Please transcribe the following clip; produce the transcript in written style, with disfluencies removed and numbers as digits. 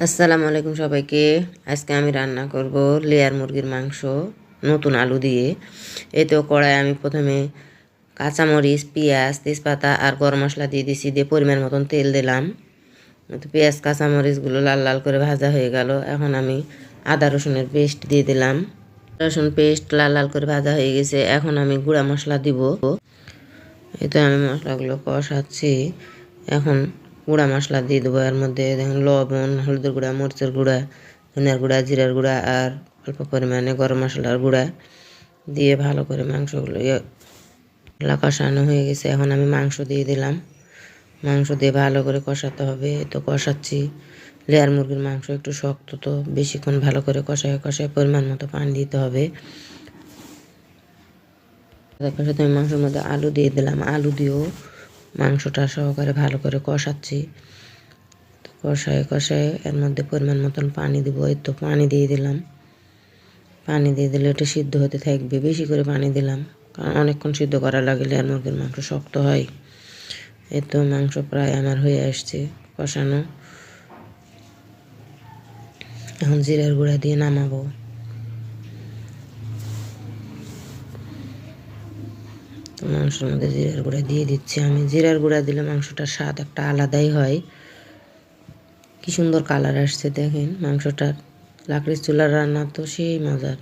আসসালামু আলাইকুম সবাইকে। আজকে আমি রান্না করব লেয়ার মুরগির মাংস নতুন আলু দিয়ে। এই তো কড়াই আমি প্রথমে কাঁচামরিচ, পেঁয়াজ, তেজপাতা আর গরম মশলা দিয়ে দিছি, দিয়ে পরিমাণ মতন তেল দিলাম। তো পেঁয়াজ কাঁচামরিচগুলো লাল লাল করে ভাজা হয়ে গেল। এখন আমি আদা রসুনের পেস্ট দিয়ে দিলাম। রসুন পেস্ট লাল লাল করে ভাজা হয়ে গেছে। এখন আমি গুঁড়া মশলা দিব। এই তো আমি মশলাগুলো কষাচ্ছি। এখন গুঁড়া মশলা দিয়ে দেবো। এর মধ্যে দেখুন লবণ, হলুদের গুঁড়া, মরিচের গুঁড়া, ধনিয়ার গুঁড়া, জিরার গুঁড়া আর অল্প পরিমাণে গরম মশলার গুঁড়া দিয়ে ভালো করে মাংসগুলো কষানো হয়ে গেছে। এখন আমি মাংস দিয়ে দিলাম। মাংস দিয়ে ভালো করে কষাতে হবে। তো কষাচ্ছি। লেয়ার মুরগির মাংস একটু শক্ত, তো বেশিক্ষণ ভালো করে কষায় কষায় পরিমাণ মতো পানি দিতে হবে। তারপর সাথে আমি মাংসের মধ্যে আলু দিয়ে দিলাম। আলু দিয়েও মাংসটা সহকারে ভালো করে কষাচ্ছি। তো কষায় কষায় এর মধ্যে পরিমাণ মতন পানি দিব। এই তো পানি দিয়ে দিলাম। পানি দিয়ে দিলে এটা সিদ্ধ হতে থাকবে। বেশি করে পানি দিলাম, কারণ অনেকক্ষণ সিদ্ধ করা লাগলে আর মুরগির মাংস শক্ত হয়। এই তো মাংস প্রায় আমার হয়ে আসছে কষানো। এখন জিরার গুঁড়া দিয়ে নামাবো। তো মাংসের মধ্যে জিরার গুঁড়া দিয়ে দিচ্ছি আমি। জিরার গুঁড়া দিলে মাংসটার স্বাদ একটা আলাদাই হয়। কি সুন্দর কালার আসছে দেখেন মাংসটার। লাকড়ির চুলার রান্না তো সেই মজার।